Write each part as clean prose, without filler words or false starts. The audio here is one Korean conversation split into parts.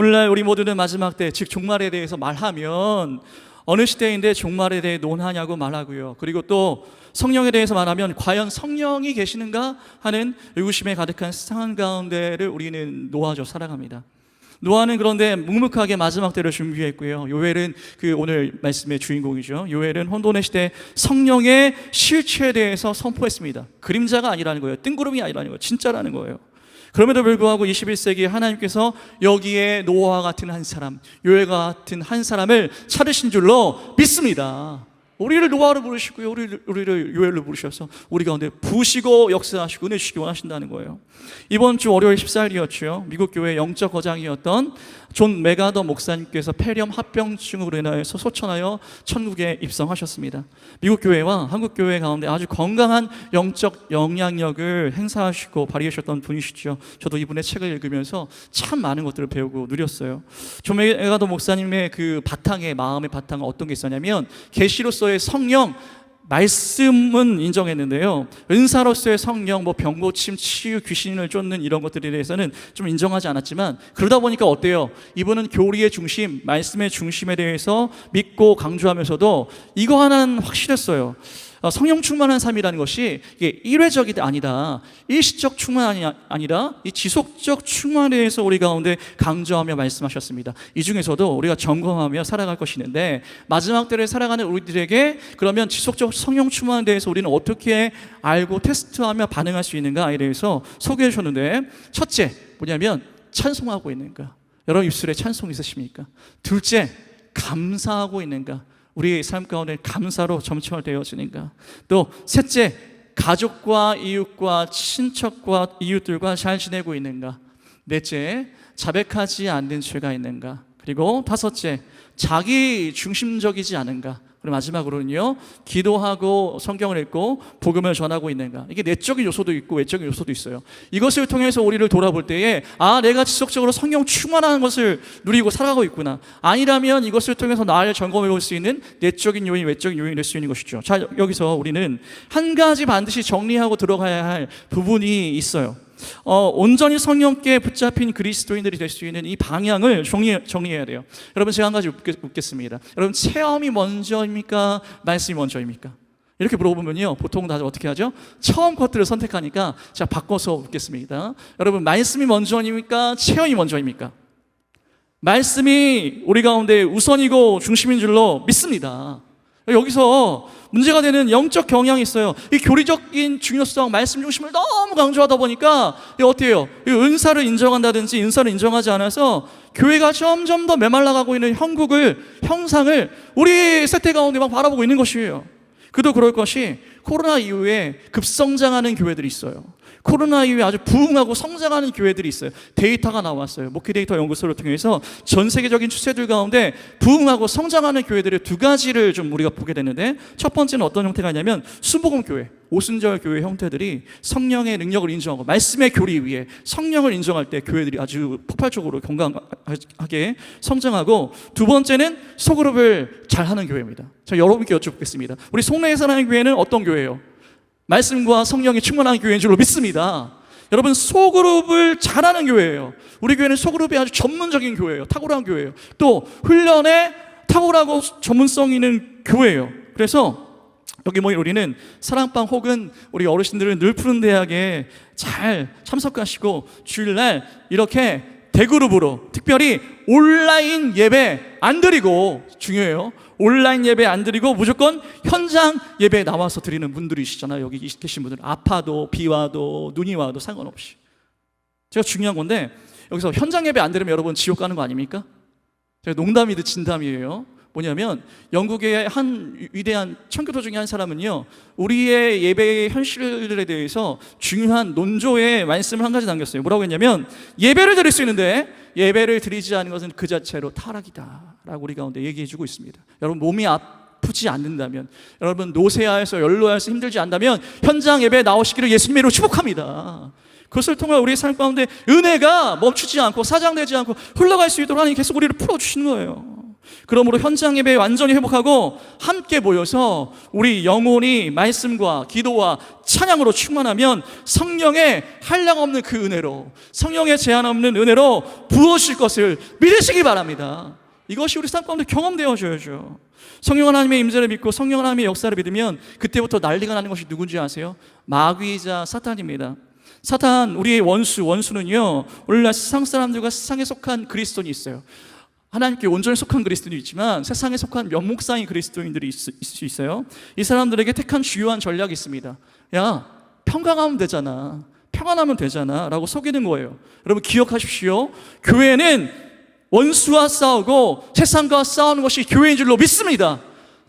오늘날 우리 모두는 마지막 때, 즉 종말에 대해서 말하면 어느 시대인데 종말에 대해 논하냐고 말하고요. 그리고 또 성령에 대해서 말하면 과연 성령이 계시는가 하는 의구심에 가득한 상황 가운데를 우리는 노아죠 살아갑니다. 노아는 그런데 묵묵하게 마지막 때를 준비했고요. 요엘은 그 오늘 말씀의 주인공이죠. 요엘은 혼돈의 시대 성령의 실체에 대해서 선포했습니다. 그림자가 아니라는 거예요. 뜬구름이 아니라는 거예요. 진짜라는 거예요. 그럼에도 불구하고 21세기에 하나님께서 여기에 노아와 같은 한 사람, 요엘과 같은 한 사람을 찾으신 줄로 믿습니다. 우리를 노아로 부르시고요, 우리를 요엘로 부르셔서 우리 가운데 부으시고 역사하시고 은혜 주시기 원하신다는 거예요. 이번 주 월요일 14일이었죠. 미국 교회 영적 거장이었던 존 메가더 목사님께서 폐렴 합병증으로 인하여서 소천하여 천국에 입성하셨습니다. 미국 교회와 한국 교회 가운데 아주 건강한 영적 영향력을 행사하시고 발휘하셨던 분이시죠. 저도 이분의 책을 읽으면서 참 많은 것들을 배우고 누렸어요. 존 메가더 목사님의 그 바탕에, 마음의 바탕은 어떤 게 있었냐면 계시로서의 성령, 말씀은 인정했는데요, 은사로서의 성령, 병고침, 치유, 귀신을 쫓는 이런 것들에 대해서는 좀 인정하지 않았지만, 그러다 보니까 어때요? 이분은 교리의 중심, 말씀의 중심에 대해서 믿고 강조하면서도 이거 하나는 확실했어요. 성령 충만한 삶이라는 것이 이게 일회적이 아니다, 일시적 충만이 아니라 이 지속적 충만에 대해서 우리 가운데 강조하며 말씀하셨습니다. 이 중에서도 우리가 점검하며 살아갈 것이 있는데, 마지막 때를 살아가는 우리들에게 그러면 지속적 성령 충만에 대해서 우리는 어떻게 알고 테스트하며 반응할 수 있는가에 대해서 소개해 주셨는데, 첫째 뭐냐면 찬송하고 있는가? 여러분 입술에 찬송 있으십니까? 둘째, 감사하고 있는가? 우리의 삶 가운데 감사로 점철되어지는가? 또 셋째, 가족과 이웃과 친척과 이웃들과 잘 지내고 있는가? 넷째, 자백하지 않는 죄가 있는가? 그리고 다섯째, 자기 중심적이지 않은가? 그리고 마지막으로는요, 기도하고 성경을 읽고 복음을 전하고 있는가? 이게 내적인 요소도 있고 외적인 요소도 있어요. 이것을 통해서 우리를 돌아볼 때에 내가 지속적으로 성령 충만한 것을 누리고 살아가고 있구나. 아니라면 이것을 통해서 나를 점검해 볼 수 있는 내적인 요인, 외적인 요인이 될 수 있는 것이죠. 자, 여기서 우리는 한 가지 반드시 정리하고 들어가야 할 부분이 있어요. 온전히 성령께 붙잡힌 그리스도인들이 될 수 있는 이 방향을 정리해야 돼요. 여러분, 제가 한 가지 묻겠습니다. 여러분, 체험이 먼저입니까? 말씀이 먼저입니까? 이렇게 물어보면요, 보통 다들 어떻게 하죠? 처음 것들을 선택하니까 제가 바꿔서 묻겠습니다. 여러분, 말씀이 먼저입니까? 체험이 먼저입니까? 말씀이 우리 가운데 우선이고 중심인 줄로 믿습니다. 여기서 문제가 되는 영적 경향이 있어요. 이 교리적인 중요성, 말씀 중심을 너무 강조하다 보니까 이게 어때요? 이 은사를 인정한다든지 은사를 인정하지 않아서 교회가 점점 더 메말라가고 있는 형상을 우리 세대 가운데 막 바라보고 있는 것이에요. 그도 그럴 것이 코로나 이후에 급성장하는 교회들이 있어요. 코로나 이후에 아주 부흥하고 성장하는 교회들이 있어요. 데이터가 나왔어요. 목회 데이터 연구소를 통해서 전 세계적인 추세들 가운데 부흥하고 성장하는 교회들의 두 가지를 좀 우리가 보게 되는데, 첫 번째는 어떤 형태가 있냐면 수복음 교회, 오순절 교회 형태들이 성령의 능력을 인정하고 말씀의 교리 위에 성령을 인정할 때 교회들이 아주 폭발적으로 건강하게 성장하고, 두 번째는 소그룹을 잘하는 교회입니다. 자, 여러분께 여쭤보겠습니다. 우리 송내에서 하는 교회는 어떤 교회예요? 말씀과 성령이 충만한 교회인 줄로 믿습니다. 여러분, 소그룹을 잘하는 교회예요. 우리 교회는 소그룹이 아주 전문적인 교회예요. 탁월한 교회예요. 또 훈련에 탁월하고 전문성 있는 교회예요. 그래서 여기 우리는 사랑방 혹은 우리 어르신들은 늘 푸른 대학에 잘 참석하시고 주일날 이렇게 대그룹으로, 특별히 온라인 예배 안 드리고, 중요해요, 온라인 예배 안 드리고 무조건 현장 예배에 나와서 드리는 분들이시잖아요. 여기 계신 분들, 아파도 비와도 눈이 와도 상관없이. 제가 중요한 건데, 여기서 현장 예배 안 드리면 여러분 지옥 가는 거 아닙니까? 제가 농담이듯 진담이에요. 뭐냐면 영국의 한 위대한 청교도 중에 한 사람은요, 우리의 예배의 현실들에 대해서 중요한 논조의 말씀을 한 가지 남겼어요. 뭐라고 했냐면, 예배를 드릴 수 있는데 예배를 드리지 않는 것은 그 자체로 타락이다 라고 우리 가운데 얘기해주고 있습니다. 여러분, 몸이 아프지 않는다면, 여러분 노쇠하여서 연로하여서 힘들지 않다면 현장 예배에 나오시기를 예수님으로 축복합니다. 그것을 통해 우리의 삶 가운데 은혜가 멈추지 않고 사장되지 않고 흘러갈 수 있도록 하나님 계속 우리를 풀어주시는 거예요. 그러므로 현장 예배 완전히 회복하고 함께 모여서 우리 영혼이 말씀과 기도와 찬양으로 충만하면 성령의 한량없는 그 은혜로, 성령의 제한 없는 은혜로 부어질 것을 믿으시기 바랍니다. 이것이 우리 삶 가운데 경험되어져야죠. 성령 하나님의 임재를 믿고 성령 하나님의 역사를 믿으면 그때부터 난리가 나는 것이 누군지 아세요? 마귀이자 사탄입니다. 사탄, 우리의 원수는요, 오늘날 세상 사람들과 세상에 속한 그리스도인이 있어요. 하나님께 온전히 속한 그리스도인이 있지만 세상에 속한 면목상의 그리스도인들이 있을 수 있어요. 이 사람들에게 택한 주요한 전략이 있습니다. 야, 평강하면 되잖아, 평안하면 되잖아 라고 속이는 거예요. 여러분 기억하십시오. 교회는 원수와 싸우고 세상과 싸우는 것이 교회인 줄로 믿습니다.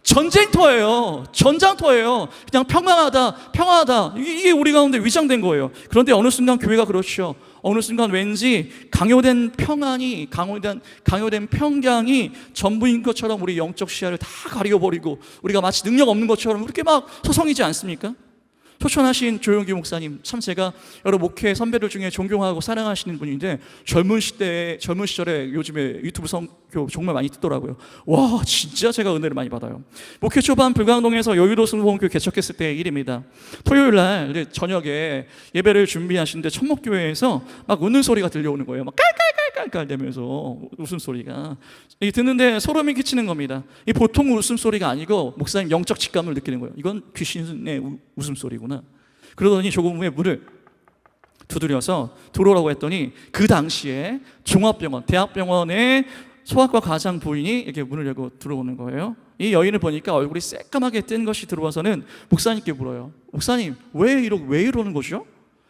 전쟁터예요. 전장터예요. 그냥 평안하다. 이게 우리 가운데 위장된 거예요. 그런데 어느 순간 교회가 그렇죠. 어느 순간 왠지 강요된 평강이 전부인 것처럼 우리 영적 시야를 다 가려버리고 우리가 마치 능력 없는 것처럼 그렇게 막 서성이지 않습니까? 초천하신 조용기 목사님, 참 제가 여러 목회 선배들 중에 존경하고 사랑하시는 분인데 젊은 시절에 요즘에 유튜브 성교 정말 많이 듣더라고요. 와, 진짜 제가 은혜를 많이 받아요. 목회 초반 불광동에서 여의도 승봉교회 개척했을 때의 일입니다. 토요일 날 저녁에 예배를 준비하시는데 천목교회에서 막 웃는 소리가 들려오는 거예요. 막 깔깔깔깔 되면서 웃음소리가 듣는데 소름이 끼치는 겁니다. 이 보통 웃음소리가 아니고 목사님 영적 직감을 느끼는 거예요. 이건 귀신의 웃음소리구나. 그러더니 조금 후에 문을 두드려서 들어오라고 했더니 그 당시에 종합병원, 대학병원의 소아과 과장 부인이 이렇게 문을 열고 들어오는 거예요. 이 여인을 보니까 얼굴이 새까맣게 뜬 것이 들어와서는 목사님께 물어요. 목사님, 왜 이러는 거죠?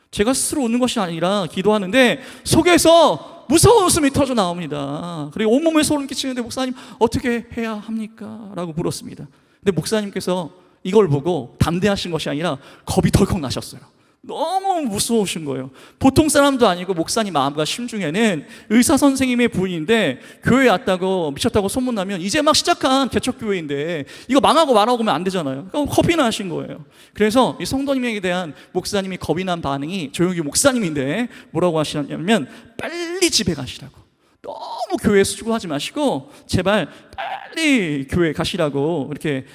제가 스스로 웃는 것이 아니라 기도하는데 속에서 무서운 웃음이 터져 나옵니다. 그리고 온몸에 소름 끼치는데 목사님 어떻게 해야 합니까? 라고 물었습니다. 근데 목사님께서 이걸 보고 담대하신 것이 아니라 겁이 덜컥 나셨어요. 너무 무서우신 거예요. 보통 사람도 아니고 목사님 마음과 심중에는 의사 선생님의 부인인데 교회에 왔다고 미쳤다고 소문나면 이제 막 시작한 개척교회인데 이거 망하고 말아오면 안 되잖아요. 그러니까 겁이 나신 거예요. 그래서 이 성도님에게 대한 목사님이 겁이 난 반응이, 조용히 목사님인데 뭐라고 하시냐면 빨리 집에 가시라고. 너무 교회에 수고하지 마시고 제발 빨리 교회 가시라고 이렇게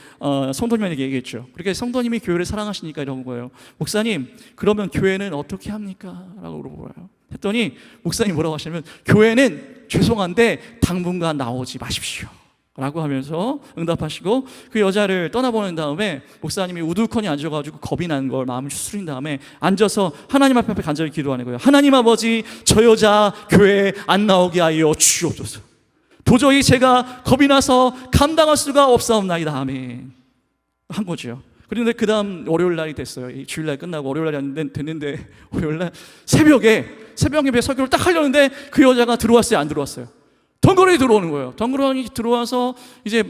성도님에게 얘기했죠. 그렇게 성도님이 교회를 사랑하시니까 이런 거예요. 목사님, 그러면 교회는 어떻게 합니까? 라고 물어봐요. 했더니 목사님 뭐라고 하시냐면 교회는 죄송한데 당분간 나오지 마십시오 라고 하면서 응답하시고 그 여자를 떠나보낸 다음에 목사님이 우두커니 앉아가지고 겁이 난 걸 마음을 추스린 다음에 앉아서 하나님 앞에 간절히 기도하는 거예요. 하나님 아버지, 저 여자 교회에 안 나오게 하여 주옵소서. 도저히 제가 겁이 나서 감당할 수가 없사옵나이다. 아멘. 한 거죠. 그런데 그 다음 월요일 날이 됐어요. 주일날 끝나고 월요일 날이 됐는데 월요일 날 새벽 예배 설교를 딱 하려는데 그 여자가 들어왔어요? 안 들어왔어요? 덩그러니 들어오는 거예요. 덩그러니 들어와서 이제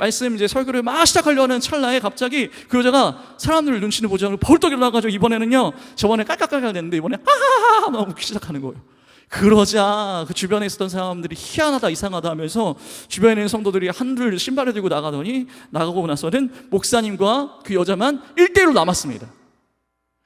설교를 막 시작하려는 찰나에 갑자기 그 여자가 사람들 눈치를 보지 않고 벌떡 일어나가지고 이번에는요, 저번에 깔깔깔깔 됐는데 이번에 하하하 막 웃기 시작하는 거예요. 그러자 그 주변에 있었던 사람들이 희한하다, 이상하다 하면서 주변에 있는 성도들이 한둘 신발을 들고 나가고 나서는 목사님과 그 여자만 1대1로 남았습니다.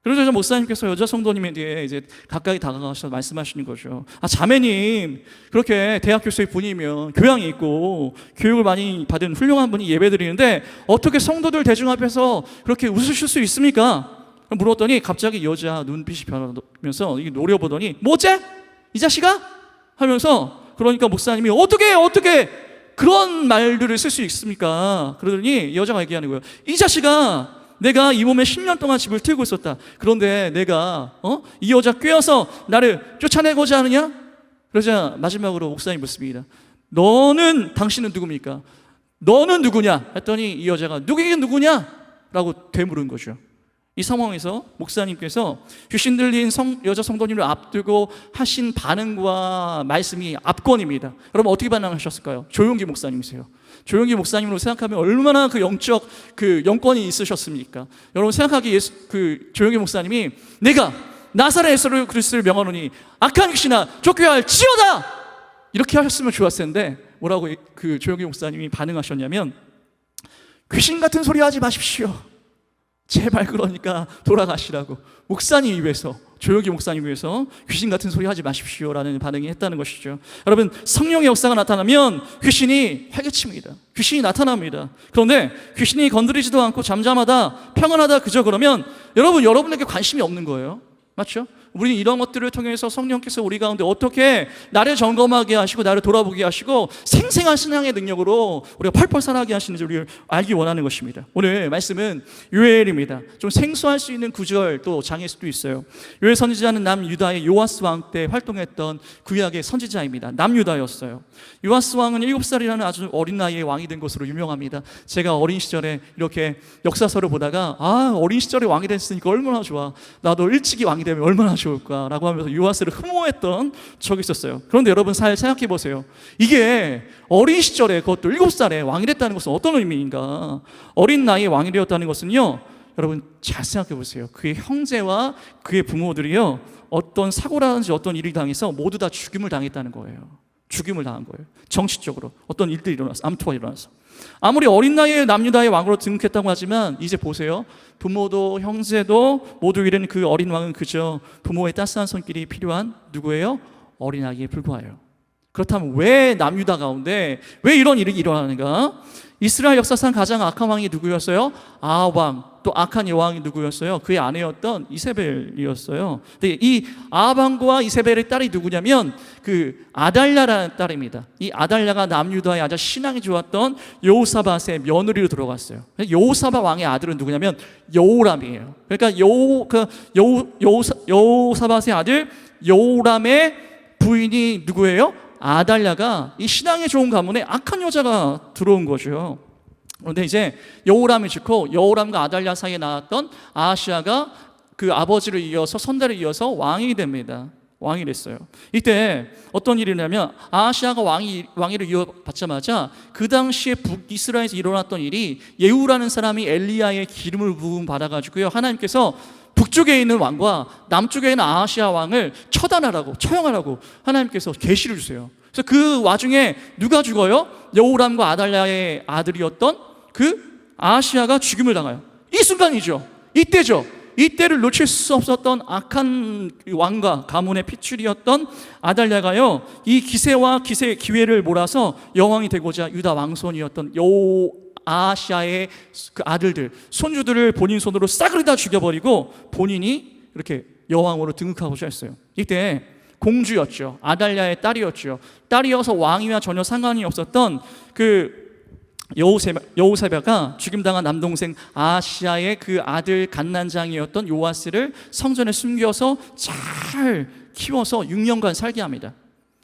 그래서 목사님께서 여자 성도님에게 이제 가까이 다가가셔서 말씀하시는 거죠. 자매님, 그렇게 대학 교수의 분이면 교양이 있고 교육을 많이 받은 훌륭한 분이 예배드리는데 어떻게 성도들 대중 앞에서 그렇게 웃으실 수 있습니까? 물었더니 갑자기 여자 눈빛이 변하면서 노려보더니 뭐지? 이 자식아? 하면서, 그러니까 목사님이 어떻게 그런 말들을 쓸 수 있습니까? 그러더니 여자가 얘기하는 거예요. 이 자식아, 내가 이 몸에 10년 동안 집을 틀고 있었다. 그런데 내가 이 여자 꿰어서 나를 쫓아내고자 하느냐? 그러자 마지막으로 목사님 묻습니다. 당신은 누굽니까? 너는 누구냐? 했더니 이 여자가 누구긴 누구냐? 라고 되물은 거죠. 이 상황에서 목사님께서 귀신 들린 여자 성도님을 앞두고 하신 반응과 말씀이 압권입니다. 여러분 어떻게 반응하셨을까요? 조용기 목사님이세요. 조용기 목사님으로 생각하면 얼마나 그 영적 영권이 있으셨습니까? 여러분 생각하기에 조용기 목사님이 내가 나사렛 예수 그리스도를 명하노니 악한 귀신아 쫓겨야 할지어다 이렇게 하셨으면 좋았을 텐데 뭐라고 그 조용기 목사님이 반응하셨냐면 귀신 같은 소리 하지 마십시오. 제발 그러니까 돌아가시라고. 목사님 입에서, 조용히 목사님 입에서 귀신 같은 소리 하지 마십시오라는 반응이 했다는 것이죠. 여러분, 성령의 역사가 나타나면 귀신이 활개칩니다. 귀신이 나타납니다. 그런데 귀신이 건드리지도 않고 잠잠하다, 평안하다 그저 그러면 여러분에게 관심이 없는 거예요. 맞죠? 우리는 이런 것들을 통해서 성령께서 우리 가운데 어떻게 나를 점검하게 하시고 나를 돌아보게 하시고 생생한 신앙의 능력으로 우리가 펄펄 살아가게 하시는지 우리를 알기 원하는 것입니다. 오늘 말씀은 요엘입니다. 좀 생소할 수 있는 구절 또 장일 수도 있어요. 요엘 선지자는 남유다의 요아스 왕 때 활동했던 구약의 선지자입니다. 남유다였어요. 요아스 왕은 7살이라는 아주 어린 나이에 왕이 된 것으로 유명합니다. 제가 어린 시절에 이렇게 역사서를 보다가 어린 시절에 왕이 됐으니까 얼마나 좋아, 나도 일찍이 왕이 되면 얼마나 좋을까라고 하면서 요아스를 흠모했던 적이 있었어요. 그런데 여러분 잘 생각해 보세요. 이게 어린 시절에, 그것도 7살에 왕이 됐다는 것은 어떤 의미인가? 어린 나이에 왕이 되었다는 것은요, 여러분 잘 생각해 보세요. 그의 형제와 그의 부모들이요, 어떤 사고라든지 어떤 일을 당해서 모두 다 죽임을 당했다는 거예요. 죽임을 당한 거예요. 정치적으로 어떤 일들이 일어나서, 암투가 일어나서. 아무리 어린 나이에 남유다의 왕으로 등극했다고 하지만 이제 보세요. 부모도 형제도 모두 잃은 그 어린 왕은 그저 부모의 따스한 손길이 필요한 누구예요? 어린아이에 불과해요. 그렇다면 왜 남유다 가운데 왜 이런 일이 일어나는가? 이스라엘 역사상 가장 악한 왕이 누구였어요? 아합, 또 악한 여왕이 누구였어요? 그의 아내였던 이세벨이었어요. 근데 이 아합과 이세벨의 딸이 누구냐면 그 아달랴라는 딸입니다. 이 아달랴가 남유다의 아주 신앙이 좋았던 여호사밧의 며느리로 들어갔어요. 여호사밧 왕의 아들은 누구냐면 여호람이에요. 그러니까 여호사밧의 아들 여호람의 부인이 누구예요? 아달랴가 이 신앙에 좋은 가문에 악한 여자가 들어온 거죠. 그런데 이제 여호람이 죽고 여호람과 아달랴 사이에 나왔던 아하시아가 그 아버지를 이어서 선대를 이어서 왕이 됩니다. 왕이 됐어요. 이때 어떤 일이 있냐면 아하시아가 왕위를 이어받자마자 그 당시에 북이스라엘에서 일어났던 일이 예후라는 사람이 엘리야의 기름을 부음 받아가지고요, 하나님께서 북쪽에 있는 왕과 남쪽에 있는 아하시아 왕을 처형하라고 하나님께서 계시를 주세요. 그래서 그 와중에 누가 죽어요? 여호람과 아달랴의 아들이었던 그 아하시아가 죽임을 당해요. 이 순간이죠. 이때죠. 이때를 놓칠 수 없었던 악한 왕과 가문의 핏줄이었던 아달랴가요, 이 기회를 몰아서 여왕이 되고자 유다 왕손이었던 아하시아의 그 아들들, 손주들을 본인 손으로 싸그리 다 죽여버리고 본인이 이렇게 여왕으로 등극하고자 했어요. 이때 공주였죠. 아달랴의 딸이었죠. 딸이어서 왕위와 전혀 상관이 없었던 그 여호세베가 죽임당한 남동생 아하시아의 그 아들 갓난장이었던 요아스를 성전에 숨겨서 잘 키워서 6년간 살게 합니다.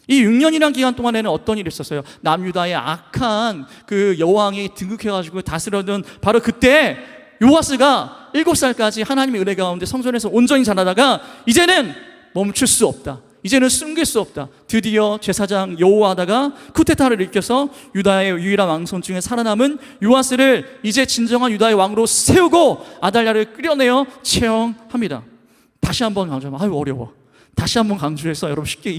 이 6년이란 기간 동안에는 어떤 일이 있었어요? 남유다의 악한 그 여왕이 등극해가지고 다스려던 바로 그때 요아스가 7살까지 하나님의 은혜 가운데 성전에서 온전히 자라다가 이제는 멈출 수 없다, 이제는 숨길 수 없다, 드디어 제사장 여호와다가 쿠데타를 일으켜서 유다의 유일한 왕손 중에 살아남은 요아스를 이제 진정한 유다의 왕으로 세우고 아달랴를 끌어내어 채용합니다. 다시 한번 강조하면 어려워. 다시 한번 강조해서 여러분 쉽게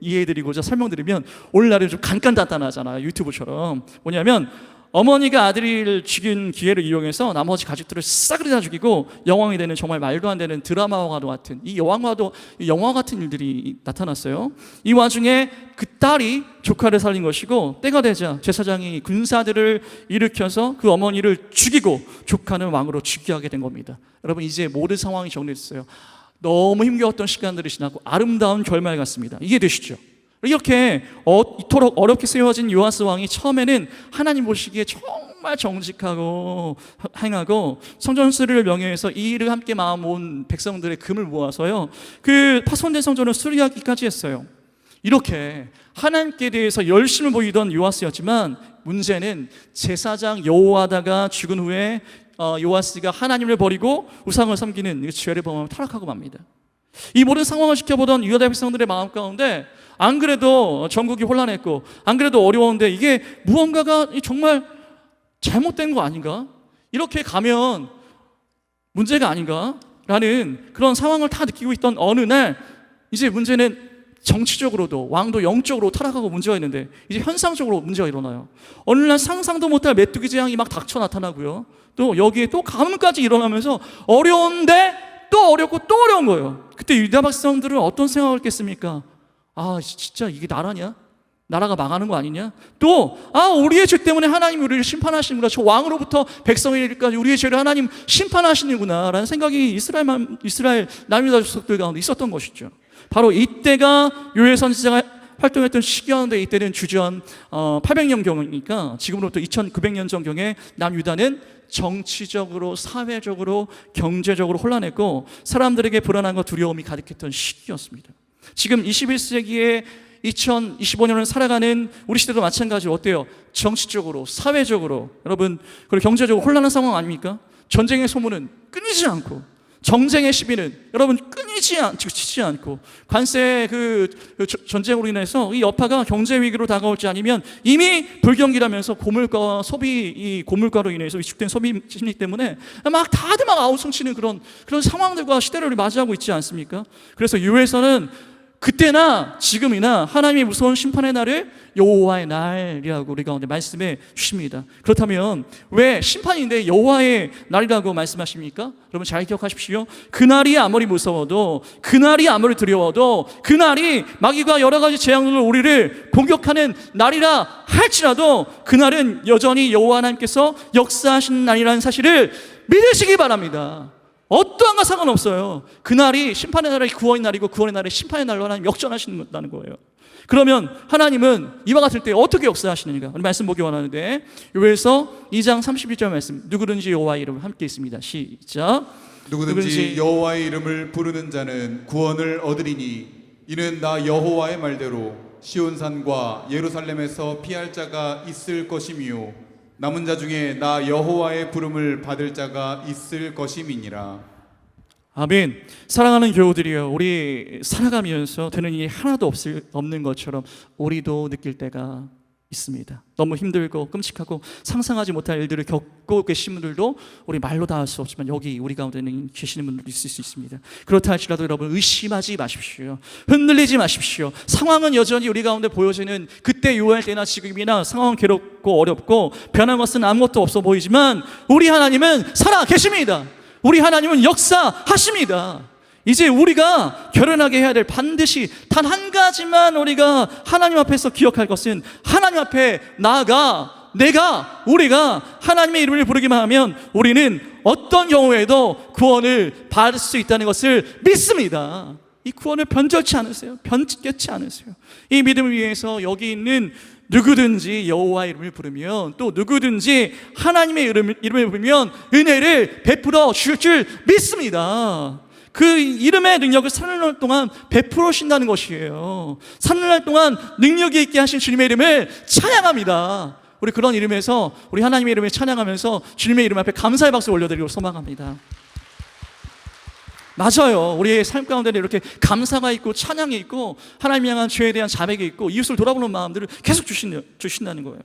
이해해드리고자 설명드리면 오늘날은 좀 간단하잖아요. 유튜브처럼. 뭐냐면 어머니가 아들을 죽인 기회를 이용해서 나머지 가족들을 싸그리 다 죽이고 여왕이 되는 정말 말도 안 되는 드라마와 같은 이 영화 같은 일들이 나타났어요. 이 와중에 그 딸이 조카를 살린 것이고 때가 되자 제사장이 군사들을 일으켜서 그 어머니를 죽이고 조카는 왕으로 죽게 하게 된 겁니다. 여러분 이제 모든 상황이 정리됐어요. 너무 힘겨웠던 시간들이 지나고 아름다운 결말 같습니다. 이해되시죠? 이렇게 이토록 어렵게 세워진 요아스 왕이 처음에는 하나님 보시기에 정말 정직하고 행하고 성전수리를 명예해서 이 일을 함께 마음 모은 백성들의 금을 모아서요, 그 파손된 성전을 수리하기까지 했어요. 이렇게 하나님께 대해서 열심을 보이던 요아스였지만 문제는 제사장 여호와다가 죽은 후에 요아스가 하나님을 버리고 우상을 섬기는 죄를 범하며 타락하고 맙니다. 이 모든 상황을 지켜보던 유다 백성들의 마음 가운데 안 그래도 전국이 혼란했고 안 그래도 어려웠는데 이게 무언가가 정말 잘못된 거 아닌가? 이렇게 가면 문제가 아닌가? 라는 그런 상황을 다 느끼고 있던 어느 날 이제 문제는 정치적으로도 왕도 영적으로 타락하고 문제가 있는데 이제 현상적으로 문제가 일어나요. 어느 날 상상도 못할 메뚜기 재앙이 막 닥쳐 나타나고요. 또 여기에 또 가뭄까지 일어나면서 어려운데 또 어렵고 또 어려운 거예요. 그때 유다 백성들은 어떤 생각을 했겠습니까? 아, 진짜 이게 나라냐? 나라가 망하는 거 아니냐? 또 우리의 죄 때문에 하나님이 우리를 심판하시는구나. 저 왕으로부터 백성에게까지 우리의 죄를 하나님 심판하시는구나 라는 생각이 이스라엘 남유다 족속들 가운데 있었던 것이죠. 바로 이때가 요엘 선지자가 활동했던 시기였는데, 이때는 주전 800년경이니까 지금으로부터 2900년 전경에 남유다는 정치적으로, 사회적으로, 경제적으로 혼란했고 사람들에게 불안함과 두려움이 가득했던 시기였습니다. 지금 21세기에 2025년을 살아가는 우리 시대도 마찬가지로 어때요? 정치적으로, 사회적으로, 여러분, 그리고 경제적으로 혼란한 상황 아닙니까? 전쟁의 소문은 끊이지 않고, 정쟁의 시비는 여러분 끊이지 않고, 관세 전쟁으로 인해서 이 여파가 경제 위기로 다가올지 아니면 이미 불경기라면서 고물가와 이 고물가로 인해서 위축된 소비 심리 때문에 다들 아우성치는 그런 상황들과 시대를 맞이하고 있지 않습니까? 그래서 요엘서는 그때나 지금이나 하나님의 무서운 심판의 날을 여호와의 날이라고 우리 가운데 말씀해 주십니다. 그렇다면 왜 심판인데 여호와의 날이라고 말씀하십니까? 여러분 잘 기억하십시오. 그날이 아무리 무서워도, 그날이 아무리 두려워도, 그날이 마귀가 여러 가지 재앙으로 우리를 공격하는 날이라 할지라도 그날은 여전히 여호와 하나님께서 역사하시는 날이라는 사실을 믿으시기 바랍니다. 어떠한 거 상관없어요. 그날이 심판의 날이 구원의 날이고 구원의 날이 심판의 날로 하나님 역전하신다는 거예요. 그러면 하나님은 이와 같을 때 어떻게 역사하시는가? 우리 말씀 보기 원하는데 요엘서 2장 31절 말씀, 누구든지 여호와의 이름을 함께 있습니다. 시작. 누구든지 여호와의 이름을 부르는 자는 구원을 얻으리니 이는 나 여호와의 말대로 시온산과 예루살렘에서 피할 자가 있을 것이며 남은 자 중에 나 여호와의 부름을 받을 자가 있을 것임이니라. 아멘. 사랑하는 교우들이여, 우리 살아가면서 되는 일이 하나도 없는 것처럼 우리도 느낄 때가 있습니다. 너무 힘들고 끔찍하고 상상하지 못할 일들을 겪고 계신 분들도 우리 말로 다 할 수 없지만 여기 우리 가운데는 계시는 분들도 있을 수 있습니다. 그렇다 할지라도 여러분 의심하지 마십시오. 흔들리지 마십시오. 상황은 여전히 우리 가운데 보여지는 그때 요할 때나 지금이나 상황은 괴롭고 어렵고 변한 것은 아무것도 없어 보이지만 우리 하나님은 살아 계십니다. 우리 하나님은 역사하십니다. 이제 우리가 결연하게 해야 될, 반드시 단 한 가지만 우리가 하나님 앞에서 기억할 것은, 하나님 앞에 나아가 우리가 하나님의 이름을 부르기만 하면 우리는 어떤 경우에도 구원을 받을 수 있다는 것을 믿습니다. 이 구원을 변절치 않으세요. 변개치 않으세요. 이 믿음을 위해서 여기 있는 누구든지 여호와의 이름을 부르면, 또 누구든지 하나님의 이름을 부르면 은혜를 베풀어 주실 줄 믿습니다. 그 이름의 능력을 사늘날 동안 베풀어 주신다는 것이에요. 사늘날 동안 능력이 있게 하신 주님의 이름을 찬양합니다. 우리 그런 이름에서, 우리 하나님의 이름을 찬양하면서 주님의 이름 앞에 감사의 박수 올려드리고 소망합니다. 맞아요. 우리의 삶 가운데는 이렇게 감사가 있고 찬양이 있고 하나님 향한 죄에 대한 자백이 있고 이웃을 돌아보는 마음들을 계속 주신다는 거예요.